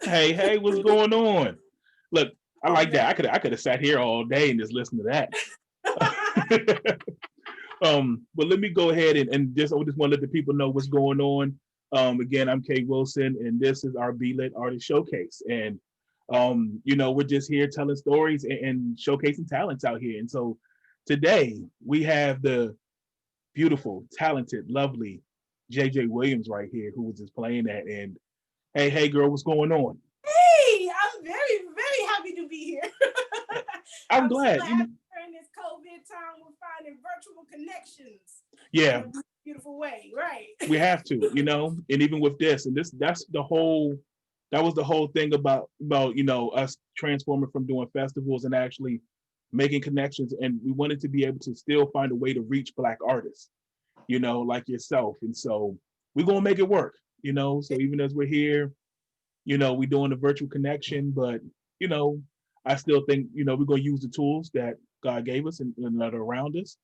Hey, what's going on? Look, I like that. I could have sat here all day and just listened to that. But let me go ahead and just I just want to let the people know what's going on. Again, I'm Kate Wilson, and this is our B-Lit Artist Showcase. And we're just here telling stories and showcasing talents out here. And so today we have the beautiful, talented, lovely JJ Williams right here who was just playing that. And hey, girl, what's going on? Hey, I'm very, very happy to be here. I'm glad. So happy during this COVID time, we're finding virtual connections. Yeah. In a beautiful way, right? We have to, and even with this, and that was the whole thing about us transforming from doing festivals and actually making connections. And we wanted to be able to still find a way to reach Black artists, like yourself. And so we're going to make it work, so even as we're here, we're doing a virtual connection, but, I still think, we're going to use the tools that God gave us and that are around us.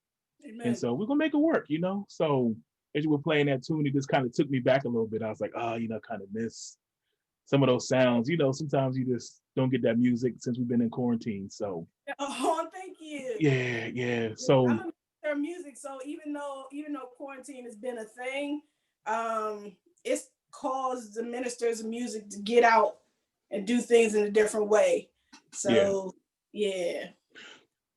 Amen. And so we're going to make it work, So as you were playing that tune, it just kind of took me back a little bit. I was like, kind of miss some of those sounds. Sometimes you just don't get that music since we've been in quarantine. So. Oh, thank you. Yeah. So. I'm a minister of music, so even though quarantine has been a thing, it's caused the ministers of music to get out and do things in a different way. So yeah.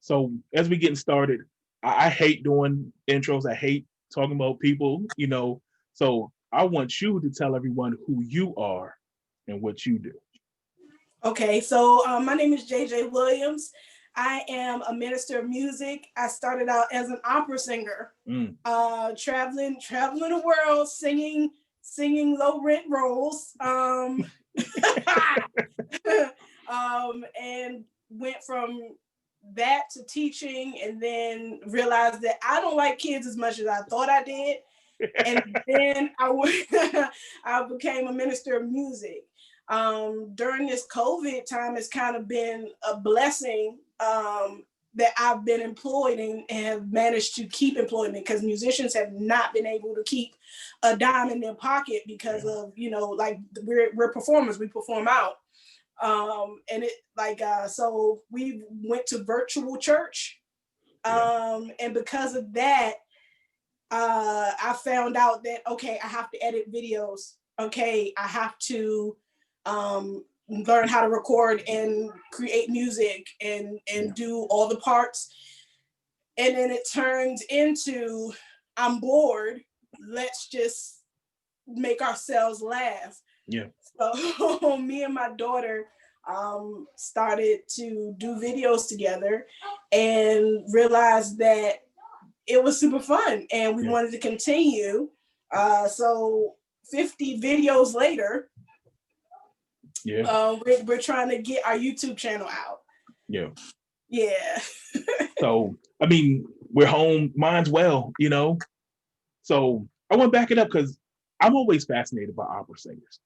So as we getting started, I hate doing intros. I hate talking about people, So I want you to tell everyone who you are and what you do. Okay, so my name is JJ Williams. I am a minister of music. I started out as an opera singer, traveling the world, singing low rent roles, and went from that to teaching, and then realized that I don't like kids as much as I thought I did. And then I became a minister of music. During this COVID time, it's kind of been a blessing that I've been employed and have managed to keep employment, because musicians have not been able to keep a dime in their pocket because of, like we're performers, we perform out. And it so we went to virtual church. And because of that, I found out that, okay, I have to edit videos. Okay, I have to learn how to record and create music and do all the parts. And then it turns into, I'm bored, let's just make ourselves laugh. Yeah. So me and my daughter started to do videos together and realized that it was super fun and we wanted to continue. So 50 videos later, we're trying to get our YouTube channel out. Yeah. So, I mean, we're home, mine's well, So I want to back it up because I'm always fascinated by opera singers.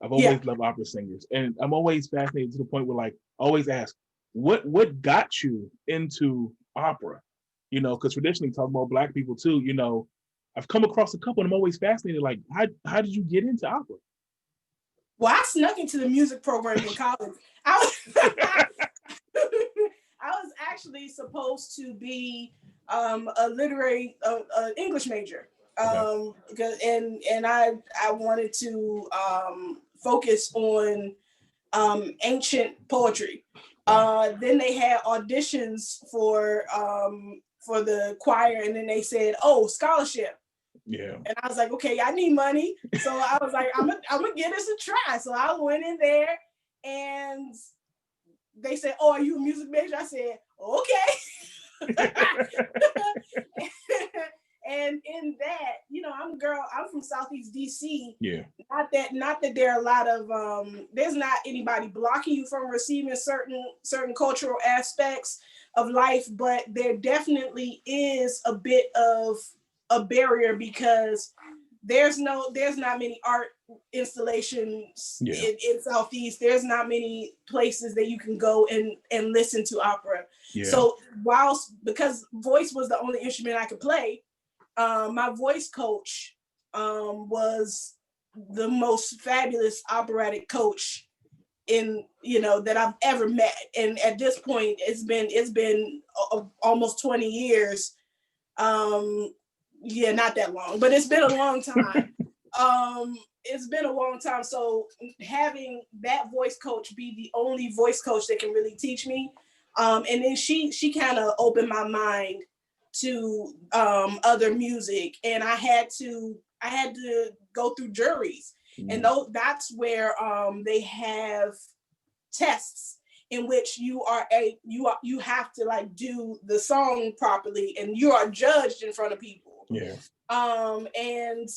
I've always loved opera singers. And I'm always fascinated to the point where, like, I always ask, what got you into opera? Because traditionally talking about Black people too, I've come across a couple and I'm always fascinated, like, how did you get into opera? Well, I snuck into the music program in college. I was actually supposed to be a literary English major. Because I wanted to focus on ancient poetry. Then they had auditions for the choir, and then they said, "Oh, scholarship." Yeah. And I was like, "Okay, I need money," so I was like, "I'm gonna give this a try." So I went in there, and they said, "Oh, are you a music major?" I said, "Okay." And in that, I'm from Southeast DC. Yeah. Not that there are a lot of there's not anybody blocking you from receiving certain cultural aspects of life, but there definitely is a bit of a barrier because there's not many art installations in Southeast. There's not many places that you can go and listen to opera. Yeah. So because voice was the only instrument I could play, my voice coach was the most fabulous operatic coach that I've ever met. And at this point, it's been almost 20 years. Not that long, but it's been a long time. It's been a long time. So having that voice coach be the only voice coach that can really teach me, and then she kind of opened my mind to other music, and I had to go through juries, and that's where they have tests in which you have to like do the song properly, and you are judged in front of people. Yeah. And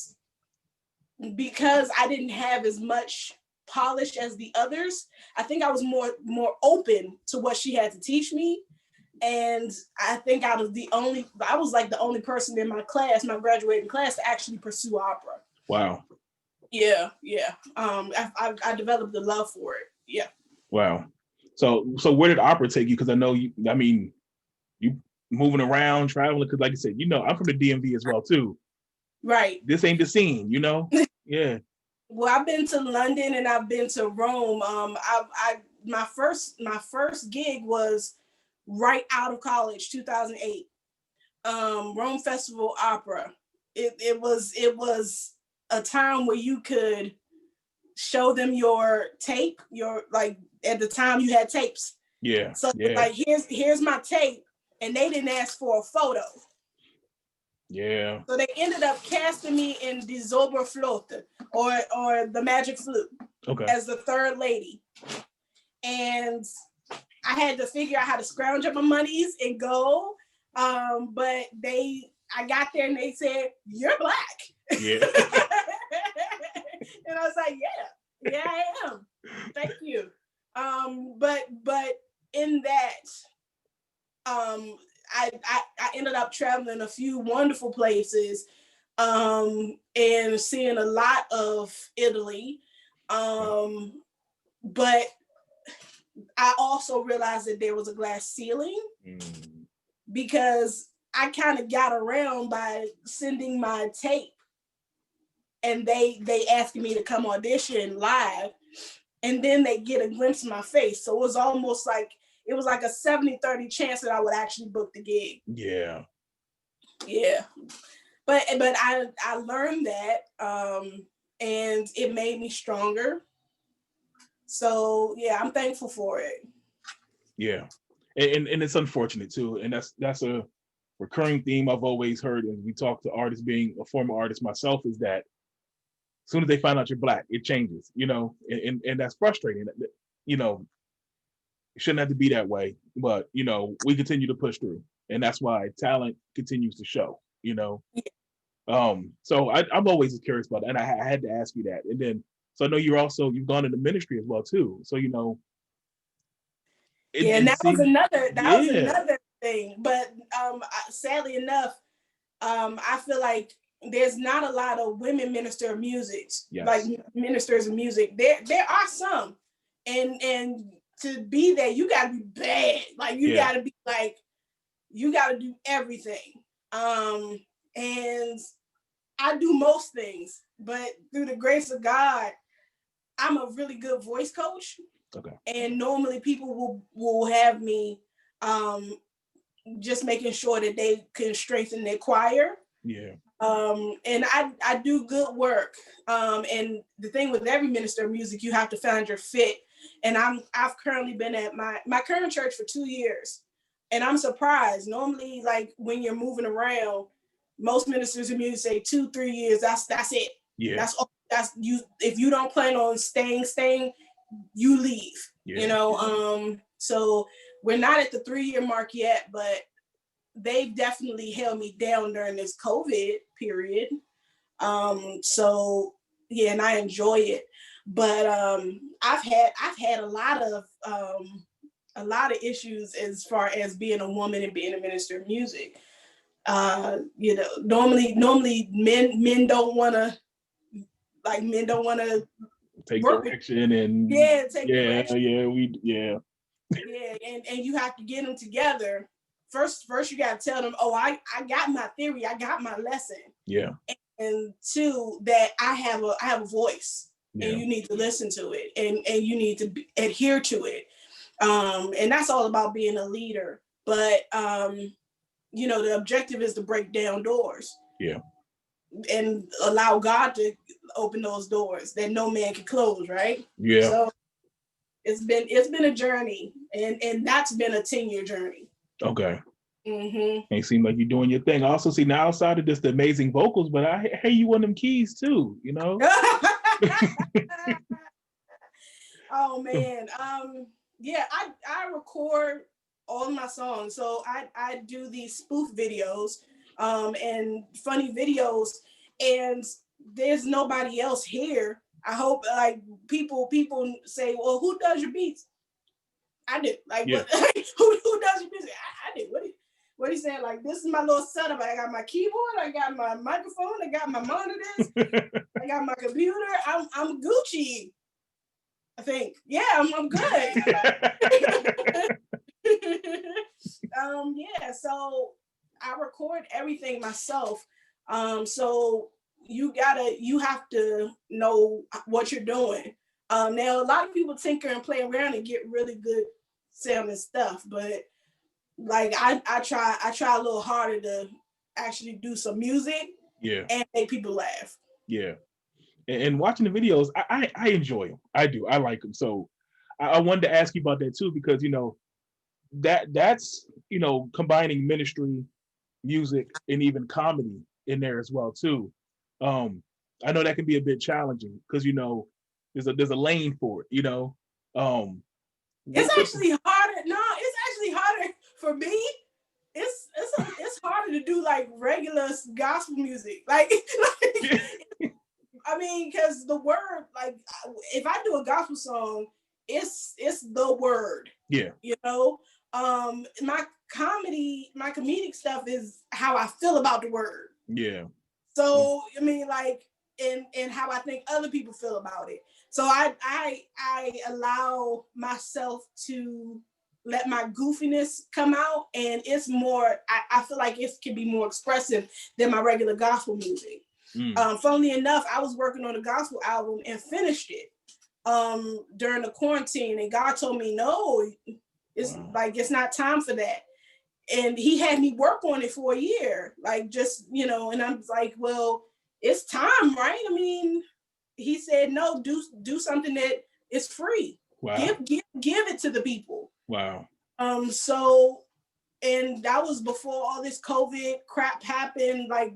because I didn't have as much polish as the others, I think I was more open to what she had to teach me. And I think I was like the only person in my class, my graduating class, to actually pursue opera. Wow. Yeah. I developed a love for it. Yeah. Wow. So where did opera take you? Because I know you moving around, traveling, because like you said, I'm from the DMV as well too. Right. This ain't the scene, Yeah. Well, I've been to London and I've been to Rome. My first gig was right out of college, 2008. Rome Festival Opera. It was a time where you could show them your tape. At the time you had tapes. Yeah. So like here's my tape, and they didn't ask for a photo. Yeah. So they ended up casting me in Die Zauberflöte or the Magic Flute as the third lady. And I had to figure out how to scrounge up my monies and go. But I got there and they said, "You're Black." Yeah. And I was like, yeah, I am. Thank you. But in that, I ended up traveling a few wonderful places, and seeing a lot of Italy. But I also realized that there was a glass ceiling because I kind of got around by sending my tape, and they asking me to come audition live, and then they get a glimpse of my face. So it was almost like it was like a 70-30 chance that I would actually book the gig. Yeah. Yeah. But I learned that, and it made me stronger. So yeah, I'm thankful for it. Yeah. And it's unfortunate too. And that's a recurring theme I've always heard as we talk to artists, being a former artist myself, is that as soon as they find out you're Black, it changes, and that's frustrating. It shouldn't have to be that way, but we continue to push through, and that's why talent continues to show. So I'm always curious about that, and I had to ask you that. And then, so I know you've gone into ministry as well too. So that was another thing. But sadly enough, I feel like there's not a lot of women ministers of music. There are some, and to be there, you gotta be bad. Like you gotta be like, you gotta do everything. And I do most things, but through the grace of God, I'm a really good voice coach. Okay. And normally people will have me just making sure that they can strengthen their choir. Yeah. And I do good work. And the thing with every minister of music, you have to find your fit. And I've currently been at my current church for 2 years. And I'm surprised. Normally, like when you're moving around, most ministers of music say 2-3 years. That's it. Yeah. That's all. That's you. If you don't plan on staying, you leave. Yeah. So we're not at the 3-year mark yet, but they've definitely held me down during this COVID period. So yeah, and I enjoy it. But I've had a lot of issues as far as being a woman and being a minister of music. Normally men don't want to take work direction and take direction. And you have to get them together. First you got to tell them, oh, I got my theory, I got my lesson. Yeah. And 2, that I have a voice, and you need to listen to it, and you need to adhere to it. And that's all about being a leader. But the objective is to break down doors. Yeah. And allow God to open those doors that no man can close, right? Yeah. So it's been a journey, and that's been a 10-year journey. Okay. Mm-hmm. It seems like you're doing your thing. I also see now outside of just the amazing vocals, but I hear you on them keys too, Oh man. Yeah, I record all my songs. So I do these spoof videos, and funny videos, and there's nobody else here. I hope like people say, well, who does your beats? I do. Like, yeah. who does your beats? I do. What he saying? Like, this is my little setup. I got my keyboard, I got my microphone, I got my monitors, I got my computer. I'm Gucci. I think. Yeah, I'm good. Yeah, so I record everything myself. So you have to know what you're doing. Now a lot of people tinker and play around and get really good sounding stuff, but like I try a little harder to actually do some music, and make people laugh. Yeah. And watching the videos, I enjoy them. I do. I like them. So I wanted to ask you about that too, because that's combining ministry, music, and even comedy in there as well too. I know that can be a bit challenging because there's a lane for it. It's actually harder. No, it's actually harder for me. It's harder to do like regular gospel music, like I mean, because the word, like, if I do a gospel song, it's the word. Yeah. My comedic stuff is how I feel about the word. Yeah. So I mean, like, and how I think other people feel about it. So I allow myself to let my goofiness come out, and it's more. I feel like it can be more expressive than my regular gospel music. Funnily enough, I was working on a gospel album and finished it during the quarantine, and God told me, no, it's like, it's not time for that. And he had me work on it for a year, like, just, and I'm like, well, it's time, right? I mean, he said, no, do something that is free. Wow. Give it to the people. Wow. So, and that was before all this COVID crap happened, like,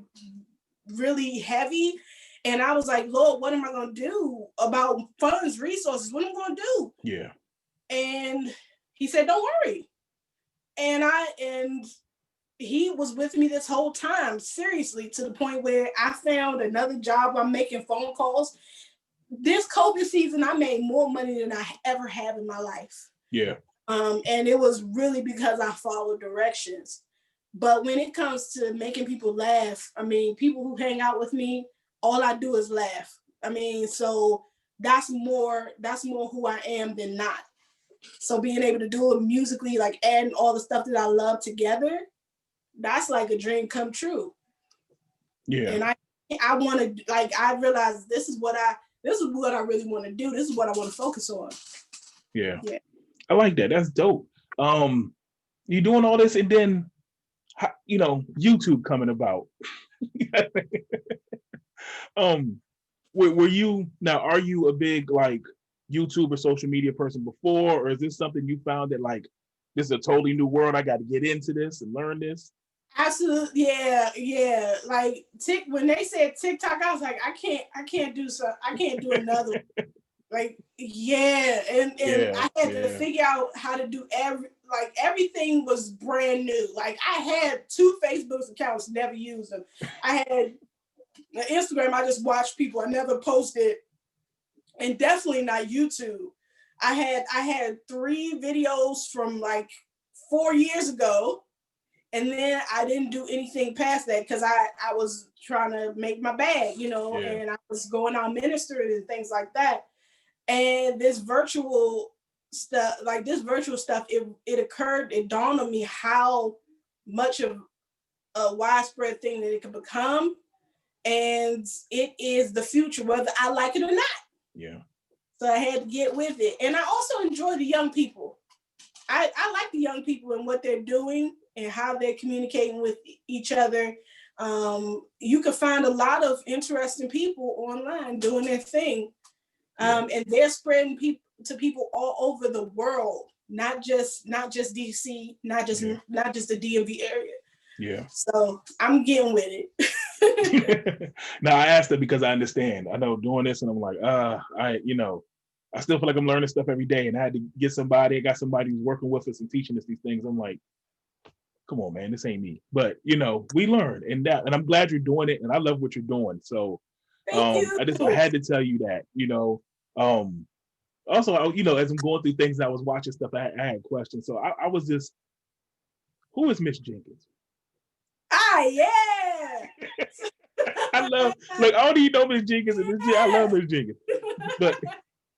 really heavy. And I was like, Lord, what am I going to do about funds, resources? What am I going to do? Yeah. And he said, don't worry. And he was with me this whole time, seriously, to the point where I found another job. I'm making phone calls. This COVID season, I made more money than I ever have in my life. Yeah. And it was really because I followed directions. But when it comes to making people laugh, I mean, people who hang out with me, all I do is laugh. I mean, so that's more who I am than not. So being able to do it musically, like adding all the stuff that I love together, that's like a dream come true. Yeah. And I want to, like, I realized this is what I really want to do. This is what I want to focus on. Yeah. Yeah. I like that. That's dope. You're doing all this, and then YouTube coming about. Were you now? Are you a big like YouTube or social media person before, or is this something you found that like this is a totally new world? I got to get into this and learn this. Absolutely, yeah. Like when they said TikTok, I was like, I can't do another one. Like, yeah, and Yeah, I had to yeah, figure out how to do everything was brand new. Like, I had 2 Facebook accounts, never used them. I had Instagram, I just watched people, I never posted, and definitely not YouTube. I had 3 videos from like 4 years ago, and then I didn't do anything past that because I was trying to make my bag, yeah, and I was going out ministering and things like that. And this virtual stuff, it occurred, it dawned on me how much of a widespread thing that it could become. And it is the future, whether I like it or not. yeah. So I had to get with it. And I also enjoy the young people. I like the young people and what they're doing and how they're communicating with each other. You can find a lot of interesting people online doing their thing. And they're spreading to people all over the world, not just DC, not just the DMV area. Yeah. So I'm getting with it. Now I asked it because I understand. I know doing this, and I'm like, I still feel like I'm learning stuff every day, and I had to get somebody. I got somebody who's working with us and teaching us these things. I'm like, come on, man, this ain't me. But we learn, and I'm glad you're doing it, and I love what you're doing. So, Thank you. I had to tell you that. Also, as I'm going through things, I was watching stuff. I had questions, so I was just, who is Miss Jenkins? Yeah. I love, like, I don't even know Miss Jenkins, and I love Miss Jenkins. But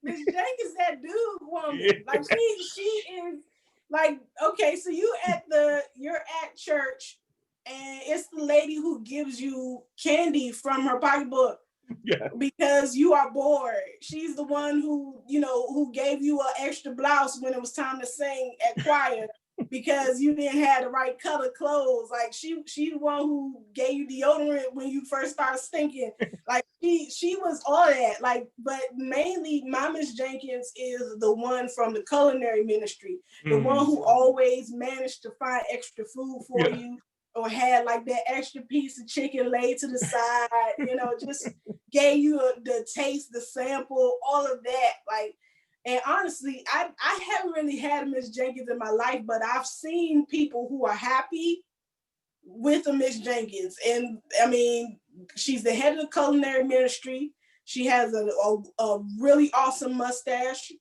Miss Jenkins, that dude woman. Yeah. Like she is like, okay, so you're at church and it's the lady who gives you candy from her pocketbook. Yeah. Because you are bored. She's the one who gave you an extra blouse when it was time to sing at choir because you didn't have the right color clothes. Like she the one who gave you deodorant when you first started stinking. Like she was all that. Like, but mainly my Miss Jenkins is the one from the culinary ministry, the one who always managed to find extra food for you. Or had like that extra piece of chicken laid to the side, just gave you the taste, the sample, all of that. Like, and honestly, I haven't really had a Miss Jenkins in my life, but I've seen people who are happy with a Miss Jenkins. And I mean, she's the head of the culinary ministry. She has a really awesome mustache.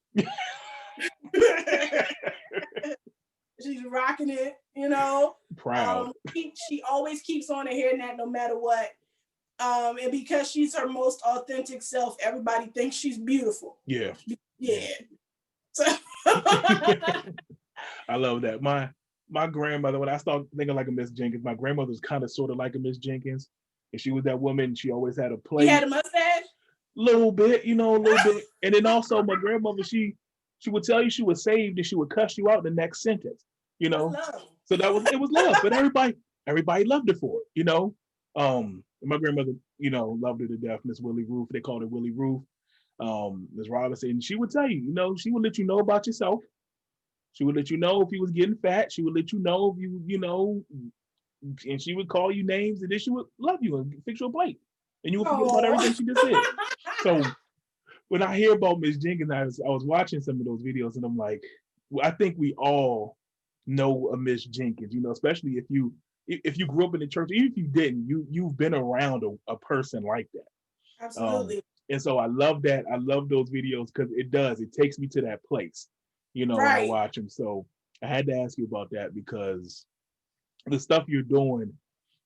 She's rocking it, Proud. She always keeps on her hair net no matter what. And because she's her most authentic self, everybody thinks she's beautiful. Yeah. So I love that. My grandmother, when I started thinking like a Miss Jenkins, my grandmother was kind of sort of like a Miss Jenkins. And she was that woman, she always had a plate. She had a mustache? Little bit, a little bit. And then also my grandmother, she would tell you she was saved and she would cuss you out in the next sentence, So it was love, but everybody loved her for it, My grandmother, loved her to death, Miss Willie Roof. They called her Willie Roof. Miss Robinson, and she would tell you, she would let you know about yourself. She would let you know if you was getting fat. She would let you know if you, and she would call you names, and then she would love you and fix your plate. And you would forget about everything she just said. So when I hear about Miss Jenkins, I was watching some of those videos, and I'm like, I think we all know a Miss Jenkins, especially if you grew up in the church, even if you didn't, you've been around a person like that. Absolutely. And so I love that. I love those videos because it takes me to that place, when I watch them. So I had to ask you about that because the stuff you're doing,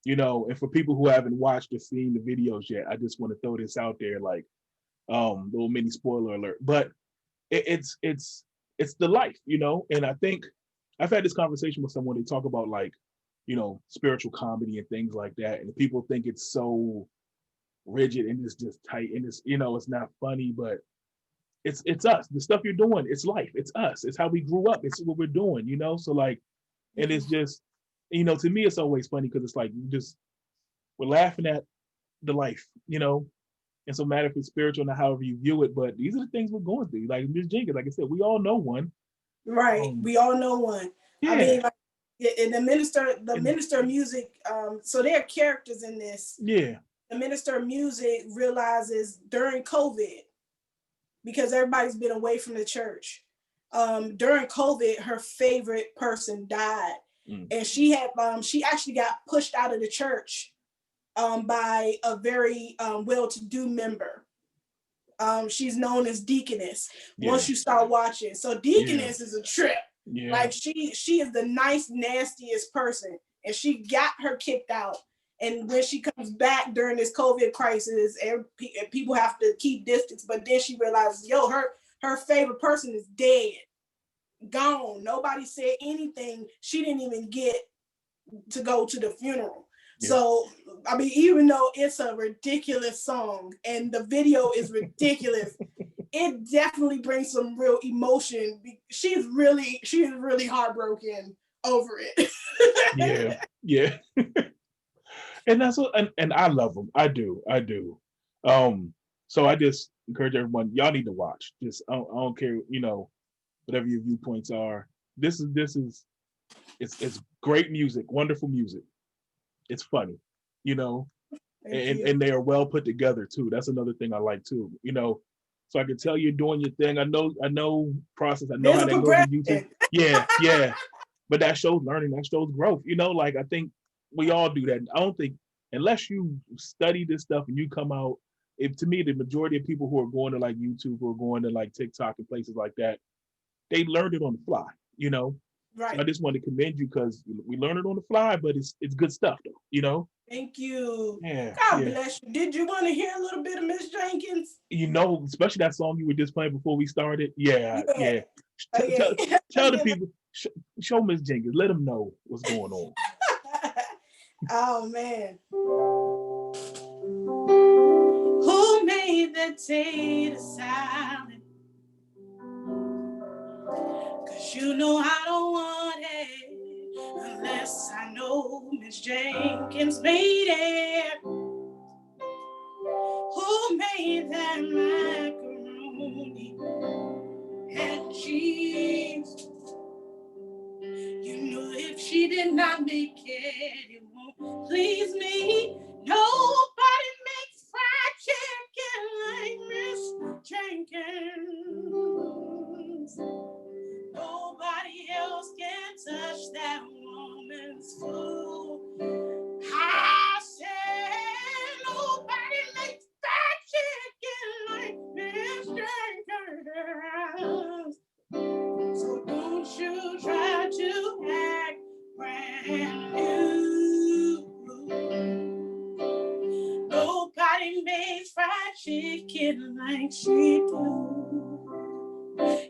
and for people who haven't watched or seen the videos yet, I just want to throw this out there, like, little mini spoiler alert. But it's the life, and I think I've had this conversation with someone. They talk about, like, spiritual comedy and things like that, and people think it's so rigid and it's just tight and it's it's not funny, but it's us. The stuff you're doing, it's life. It's us. It's how we grew up. It's what we're doing. So, like, and it's just, to me, it's always funny because it's like we're laughing at the life, and so matter if it's spiritual or however you view it, but these are the things we're going through. Like Miss Jenkins, like I said, we all know one. Right. We all know one. Yeah. I mean, like, in the minister of music, so there are characters in this. Yeah. The minister of music realizes during COVID because everybody's been away from the church. During COVID, her favorite person died, and she actually got pushed out of the church by a very well-to-do member. She's known as Deaconess. Once you start watching, so Deaconess is a trip. Like she is the nice, nastiest person, and she got her kicked out. And when she comes back during this COVID crisis, people have to keep distance. But then she realizes, yo, her favorite person is dead, gone. Nobody said anything. She didn't even get to go to the funeral. So, I mean, even though it's a ridiculous song and the video is ridiculous, it definitely brings some real emotion. She's really heartbroken over it. Yeah. And that's what, and I love them. I do. So I just encourage everyone, y'all need to watch. Just I don't care, whatever your viewpoints are. This is it's great music, wonderful music. It's funny, and they are well put together too. That's another thing I like too. So I can tell you're doing your thing. I know process. I know how that goes on YouTube. Yeah. But that shows learning. That shows growth. Like I think we all do that. I don't think unless you study this stuff and you come out. To me, the majority of people who are going to like YouTube, who are going to like TikTok and places like that, they learned it on the fly. Right. So I just want to commend you because we learn it on the fly, but it's good stuff though. Thank you. Yeah. God bless you. Did you want to hear a little bit of Miss Jenkins? Especially that song you were just playing before we started. Yeah. Tell the people, show Miss Jenkins, let them know what's going on. Oh man. Who made the tater salad? 'Cause I don't want it unless I know Miss Jenkins made it. Who made that macaroni and cheese? If she did not make it, it won't please me. Nobody makes fried chicken like Miss Jenkins. Nobody else can touch that woman's food. I said nobody makes fried chicken like Miss Jenkins. So don't you try to act brand new. Nobody makes fried chicken like she do.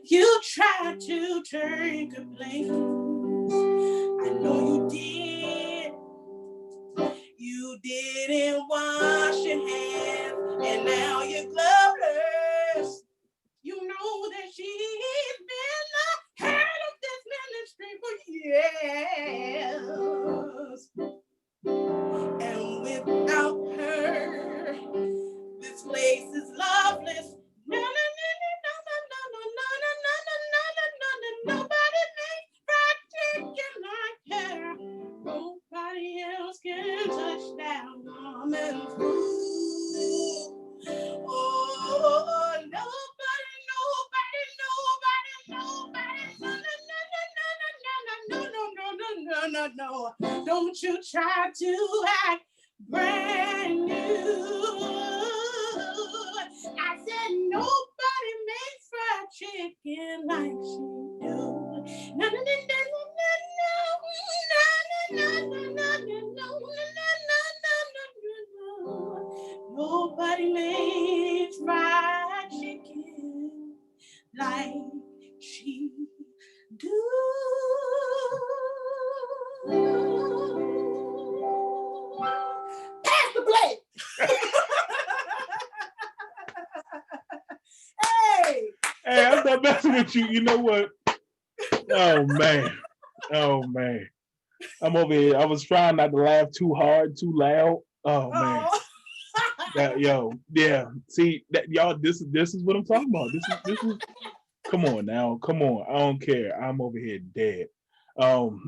You tried to turn complaints. I know you did. You didn't wash your hands, and now you're gloveless. You know that she's been the head of this ministry for years. And without her, this place is loveless. No, no, no, no, no, no, no, no, no, no, no, no, no, nobody makes fried chicken like her. Nobody else can touch that woman's food. Oh, nobody, no. Don't you try to act brand new. I said nobody makes fried chicken like she do. No. Nobody makes fried chicken like she do. Pass the plate. Hey, I'm not messing with you. You know what? Oh man. I'm over here. I was trying not to laugh too hard, too loud. Oh man. Yeah. See that y'all. This is what I'm talking about. This is. Come on now. Come on. I don't care. I'm over here dead. Don't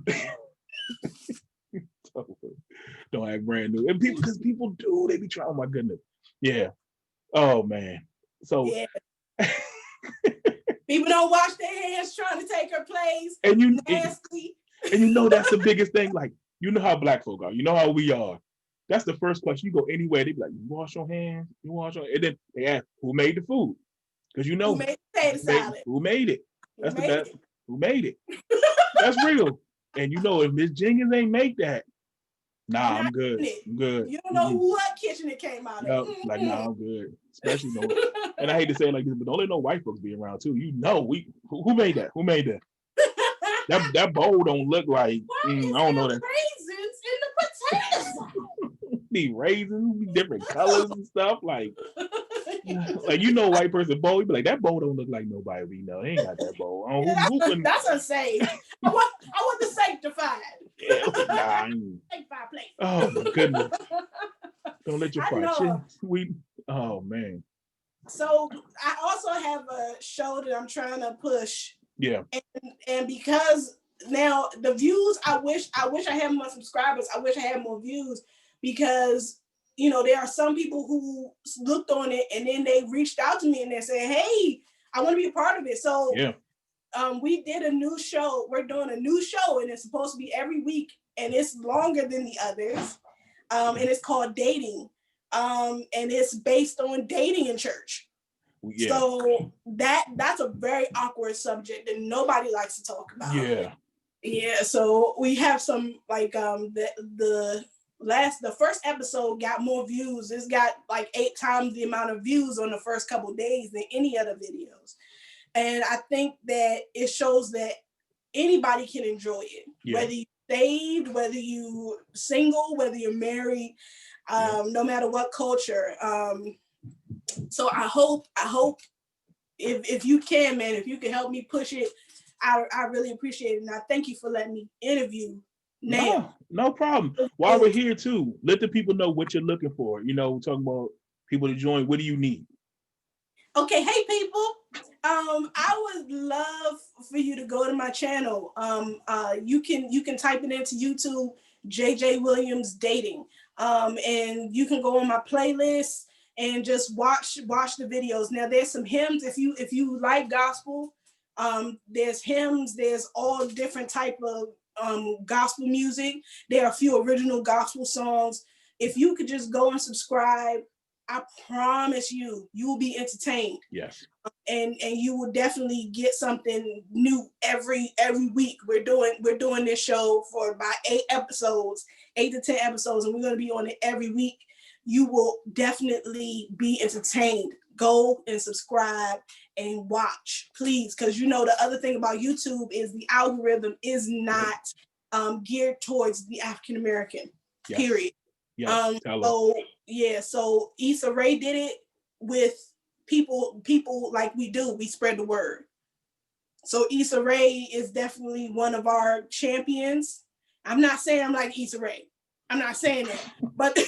act brand new. And because people do, they be trying. Oh my goodness. Yeah. Oh man. So. Yeah. People don't wash their hands trying to take her place. And nasty. And you know that's the biggest thing. Like, you know how Black folk are. You know how we are. That's the first question. You go anywhere, they be like, "You wash your hands. You wash your," and then they ask, "Who made the food?" Because you know who made potato salad. Who made it? That's the best. It? Who made it? That's real. And you know, if Miss Jenkins ain't make that, nah, I'm good. I'm good. You don't know what kitchen it came out of. Like, nah, I'm good. Especially no. And I hate to say it like this, but don't let no white folks be around too. You know, who made that? Who made that? That bowl don't look like. I don't know that. Raisins in the potato salad. Be raisins, be different colors and stuff. Like you know, white person bowl. You be like, that bowl don't look like nobody we know. They ain't got that bowl. That's unsafe. I want the sanctified. Yeah, Sanctified plate. Oh my goodness! Don't let your fried chicken. Oh man. So I also have a show that I'm trying to push. Yeah. And because now the views, I wish I had more subscribers. I wish I had more views because, you know, there are some people who looked on it and then they reached out to me and they said, "Hey, I want to be a part of it." So yeah. We did a new show. We're doing a new show and it's supposed to be every week and it's longer than the others. And it's called Dating. And it's based on dating in church. Yeah. So that's a very awkward subject that nobody likes to talk about. Yeah. Yeah. So we have some like the first episode got more views. It's got like 8 times the amount of views on the first couple of days than any other videos. And I think that it shows that anybody can enjoy it, whether you saved, whether you single, whether you're married, no matter what culture. So I hope if you can, man, if you can help me push it, I really appreciate it. And I thank you for letting me interview now. No problem. While we're here too, let the people know what you're looking for. You know, talking about people to join. What do you need? Okay, hey people. I would love for you to go to my channel. You can type it into YouTube, JJ Williams Dating. And you can go on my playlist and just watch the videos. Now there's some hymns if you like gospel. There's hymns, there's all different type of gospel music. There are a few original gospel songs. If you could just go and subscribe, I promise you will be entertained. Yes. And you will definitely get something new every week. We're doing this show for about 8 to 10 episodes, and we're going to be on it every week. You will definitely be entertained. Go and subscribe and watch, please, because you know the other thing about YouTube is the algorithm is not geared towards the African American. Yes. Period. Yes. So Issa Rae did it with people like we do. We spread the word. So Issa Rae is definitely one of our champions. I'm not saying I'm like Issa Rae. I'm not saying that, but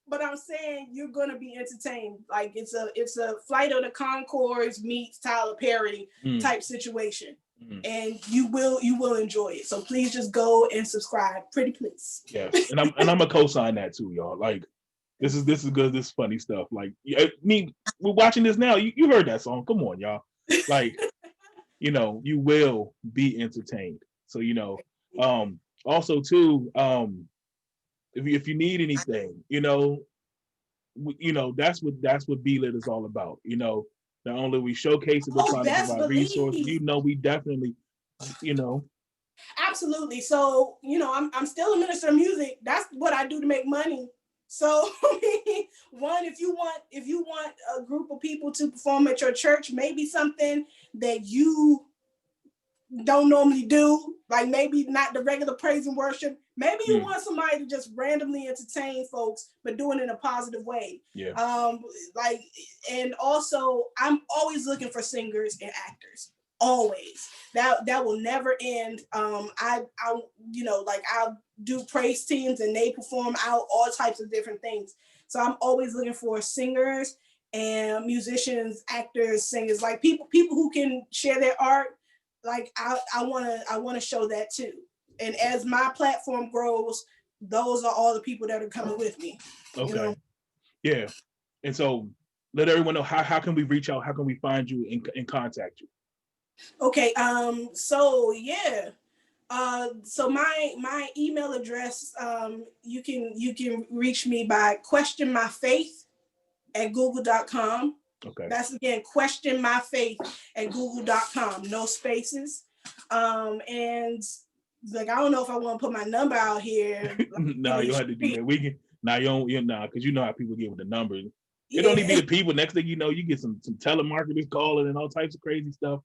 but I'm saying you're gonna be entertained. Like it's a Flight of the Conchords meets Tyler Perry type situation. And you will enjoy it. So please just go and subscribe, pretty please. Yeah, and I'm a co-sign that too, y'all. Like this is good. This is funny stuff. Like I mean, we're watching this now. You heard that song? Come on, y'all. Like you know, you will be entertained. So you know, also too, if you need anything, you know, that's what B-Lit is all about. You know. Not only we showcase it, we're trying to provide resources. You know, we definitely, you know. Absolutely. So, you know, I'm still a minister of music. That's what I do to make money. So, one, if you want a group of people to perform at your church, maybe something that you don't normally do, like maybe not the regular praise and worship. Maybe you want somebody to just randomly entertain folks, but doing it in a positive way. Yeah. And also I'm always looking for singers and actors. Always. That will never end. I you know, like I'll do praise teams and they perform out all types of different things. So I'm always looking for singers and musicians, actors, singers, like people who can share their art. Like I want to show that too. And as my platform grows, those are all the people that are coming with me. Okay. You know? Yeah. And so let everyone know how can we reach out, how can we find you and contact you. Okay, so yeah. So my email address, you can reach me by questionmyfaith@google.com. Okay. That's again questionmyfaith@google.com. No spaces. And like I don't know if I want to put my number out here. No, you don't have to do that. We can now you don't because you know how people get with the numbers. It Yeah, only be the people. Next thing you know, you get some telemarketers calling and all types of crazy stuff.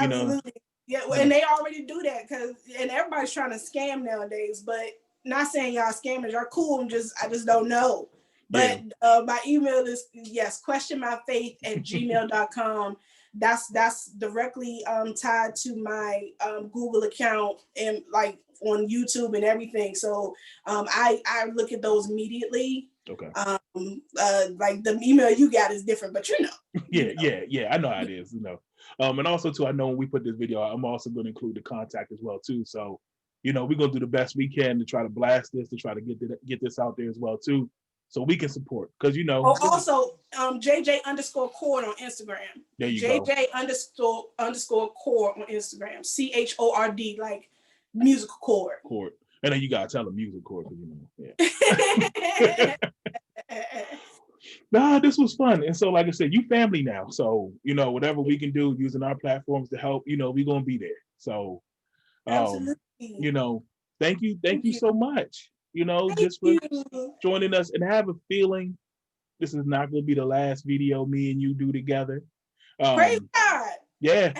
You know. absolutely. Yeah, well, and they already do that and everybody's trying to scam nowadays. But not saying y'all scammers, y'all cool. I just don't know. But my email is questionmyfaith@gmail.com. That's directly tied to my Google account and like on YouTube and everything. So I look at those immediately. Okay. Like the email you got is different, but you know. Yeah. I know how it is, you know. And also too, I know when we put this video out, I'm also going to include the contact as well too. So, you know, we're going to do the best we can to try to blast this, to try to get this out there as well too, so we can support. Because you know. Oh, also, JJ_Cord on Instagram. There you JJ go. _Cord on Instagram. CHORD, like musical cord. Cord. And then you gotta tell them music cord, you know. Yeah. Nah, this was fun. And so, like I said, you family now. So, you know, whatever we can do using our platforms to help, you know, we're gonna be there. So you know, thank you so much. You know, just for joining us, and I have a feeling this is not gonna be the last video me and you do together. Praise God. Yeah.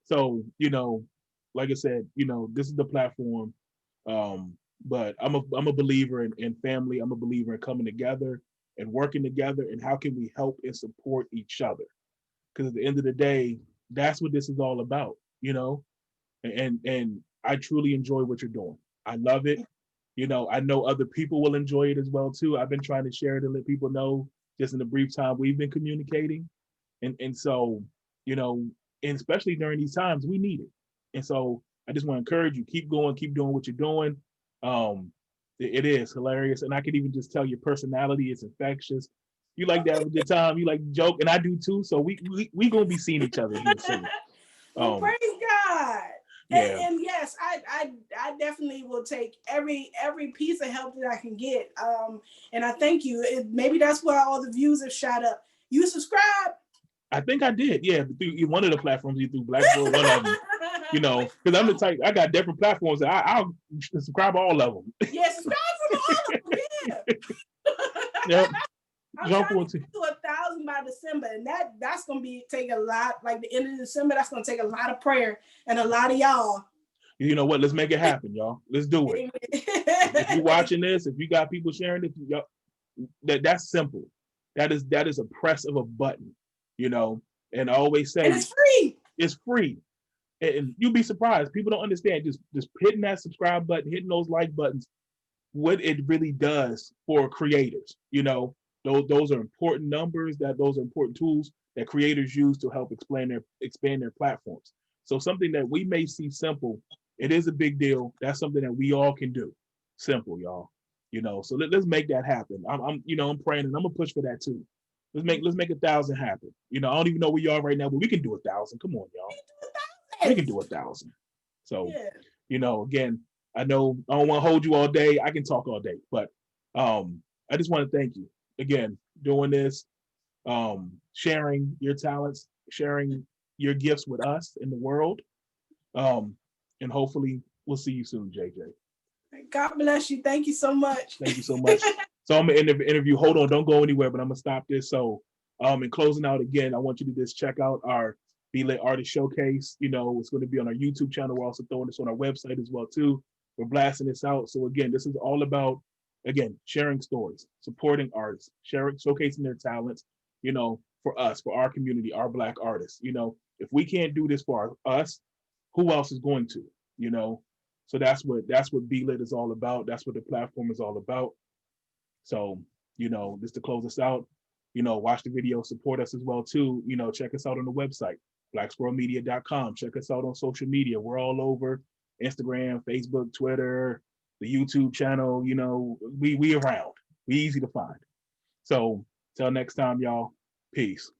So, you know, like I said, you know, this is the platform. But I'm a believer in family. I'm a believer in coming together and working together, and how can we help and support each other? Because at the end of the day, that's what this is all about, you know. And I truly enjoy what you're doing. I love it. You know, I know other people will enjoy it as well too. I've been trying to share it and let people know just in the brief time we've been communicating. And so, you know, and especially during these times, we need it. And so I just want to encourage you, keep going, keep doing what you're doing. It is hilarious. And I can even just tell your personality is infectious. You like to have a good time. You like to joke, and I do too. So we gonna be seeing each other here soon. Well, praise God. Yeah. And yes, I definitely will take every piece of help that I can get. And I thank you. Maybe that's why all the views have shot up. You subscribe? I think I did. Yeah, through one of the platforms, you through Blackboard, one of them. You know, because I'm the type, I got different platforms. I'll subscribe all of them. Yeah, subscribe from all of them. Yeah. Yep. I'm trying to get to 1,000 by December, and that's gonna take a lot. Like the end of December, that's gonna take a lot of prayer and a lot of y'all. You know what? Let's make it happen, y'all. Let's do it. If you're watching this, if you got people sharing it, y'all, that's simple. That is a press of a button, you know. And I always say, and it's free. It's free. And you'll be surprised. People don't understand just hitting that subscribe button, hitting those like buttons, what it really does for creators. You know, those are important numbers, those are important tools that creators use to help expand their platforms. So something that we may see simple, it is a big deal. That's something that we all can do. Simple, y'all. You know, so let's make that happen. I'm praying, and I'm gonna push for that too. Let's make 1,000 happen. You know, I don't even know where you are right now, but we can do 1,000. Come on, y'all. We can do 1,000. So, you know, again, I know I don't want to hold you all day. I can talk all day, but I just want to thank you again doing this, sharing your talents, sharing your gifts with us in the world, and hopefully we'll see you soon, JJ. God bless you. Thank you so much. Thank you so much. So I'm gonna end the interview. Hold on, don't go anywhere, but I'm gonna stop this. So, in closing out again, I want you to just check out our Be-Lit Artist Showcase. You know, it's going to be on our YouTube channel. We're also throwing this on our website as well too. We're blasting this out. So again, this is all about, again, sharing stories, supporting artists, showcasing their talents, you know, for us, for our community, our Black artists. You know, if we can't do this for us, who else is going to, you know? So that's what Be-Lit is all about. That's what the platform is all about. So, you know, just to close us out, you know, watch the video, support us as well too. You know, check us out on the website, blacksquirrelmedia.com. Check us out on social media. We're all over Instagram, Facebook, Twitter, the YouTube channel. You know, we around. We easy to find. So till next time, y'all. Peace.